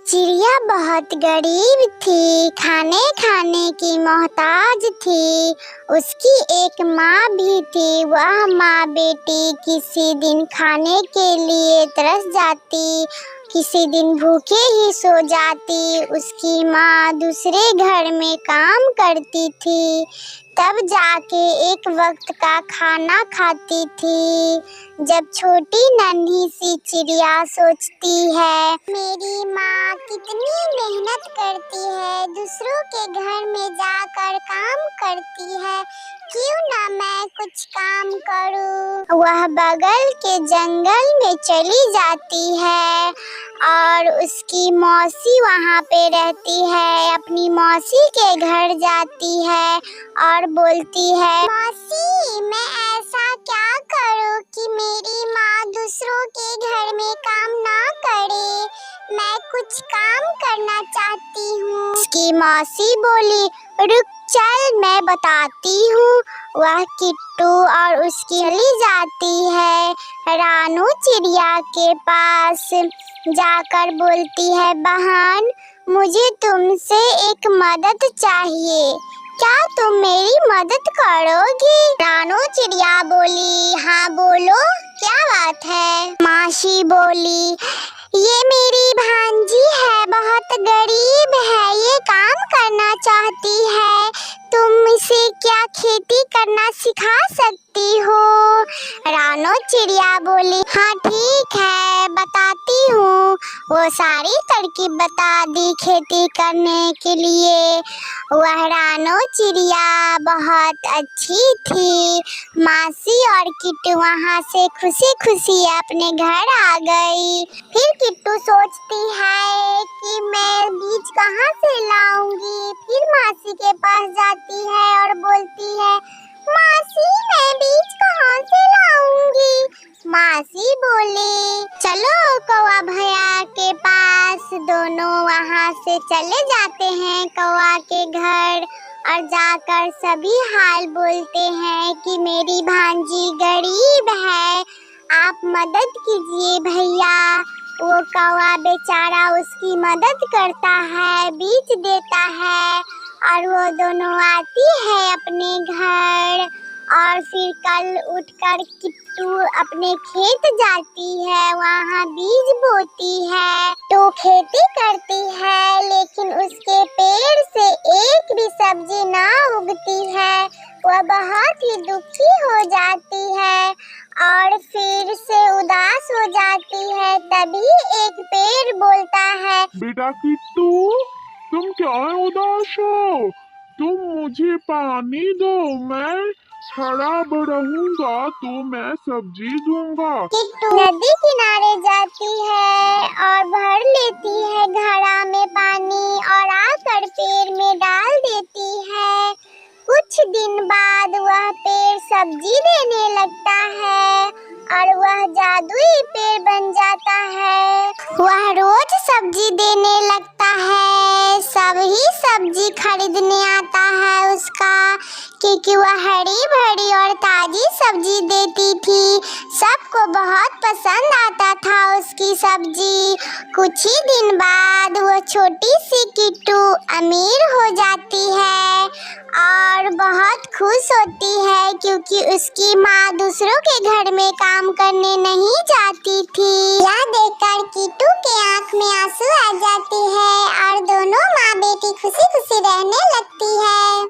चिड़िया बहुत गरीब थी, खाने खाने की मोहताज थी। उसकी एक माँ भी थी। वह माँ बेटी किसी दिन खाने के लिए तरस जाती, किसी दिन भूखे ही सो जाती। उसकी माँ दूसरे घर में काम करती थी, तब जाके एक वक्त का खाना खाती थी। जब छोटी नन्ही सी चिड़िया सोचती है, मेरी माँ कितनी मेहनत करती है, दूसरों के घर में जाकर काम करती है, क्यों ना मैं कुछ काम करूँ। वह बगल के जंगल में चली जाती है और उसकी मौसी वहाँ पे रहती है। अपनी मौसी के घर जाती है और बोलती है, मौसी मैं ऐसा क्या करूँ कि मेरी माँ दूसरों के घर में काम ना करे, मैं कुछ काम करना चाहती हूँ। उसकी मौसी बोली, रुक चल मैं बताती हूँ। वह किट्टू और उसकी चली जाती है रानू चिड़िया के पास। जाकर बोलती है, बहन मुझे तुमसे एक मदद चाहिए, क्या तुम मेरी मदद करोगी। रानू चिड़िया बोली, हाँ बोलो क्या बात है। मासी बोली, ये मेरी भांजी है, बहुत गरीब है, ये काम करना चाहती है, तुम इसे क्या खेती करना सिखा सकती हो। रानू चिड़िया बोली, हाँ ठीक है बताती हूँ। वो सारी तरकीब बता दी खेती करने के लिए। वह रानू चिड़िया बहुत अच्छी थी। मासी और किट्टू वहाँ से खुशी खुशी अपने घर आ गई। फिर किट्टू सोचती है कि मैं बीज कहाँ से लाऊंगी। फिर मासी के पास जाती है और बोलती है, मासी मैं बीज कहाँ से लाऊंगी। मासी बोली, चलो कौवा भैया के पास। दोनों वहाँ से चले जाते हैं कौवा के घर और जाकर सभी हाल बोलते हैं कि मेरी भांजी गरीब है, आप मदद कीजिए भैया। वो कौवा बेचारा उसकी मदद करता है, बीज देता है और वो दोनों आती है अपने घर। और फिर कल उठकर किट्टू अपने खेत जाती है, वहाँ बीज बोती है तो खेती करती है, लेकिन उसके पेड़ से एक भी सब्जी ना उगती है। वह बहुत ही दुखी हो जाती है और फिर से उदास हो जाती है। तभी एक पेड़ बोलता है, बेटा किट्टू तुम क्या उदास हो, तुम मुझे पानी दो, मैं खड़ा रहूंगा तो मैं सब्जी दूंगा। किट्टू नदी किनारे जाती है और भर लेती है घड़ा में पानी और आकर पेड़ में डाल देती है। कुछ दिन बाद वह पेड़ सब्जी देने लगता है और वह जादुई पेड़ बन जाता है। वह रोज सब्जी देने लगता है, सभी सब्जी खरीदने आता है उसका, क्योंकि वह हरी भरी और ताजी सब्जी देती थी। सबको बहुत पसंद आता था उसकी सब्जी। कुछ ही दिन बाद वो छोटी सी किट्टू अमीर हो जाती है और बहुत खुश होती है, क्योंकि उसकी माँ दूसरों के घर में काम करने नहीं जाती थी। यह देखकर किट्टू के आंख में आंसू आ जाते हैं और दोनों माँ बेटी खुशी खुशी रहने लगती है।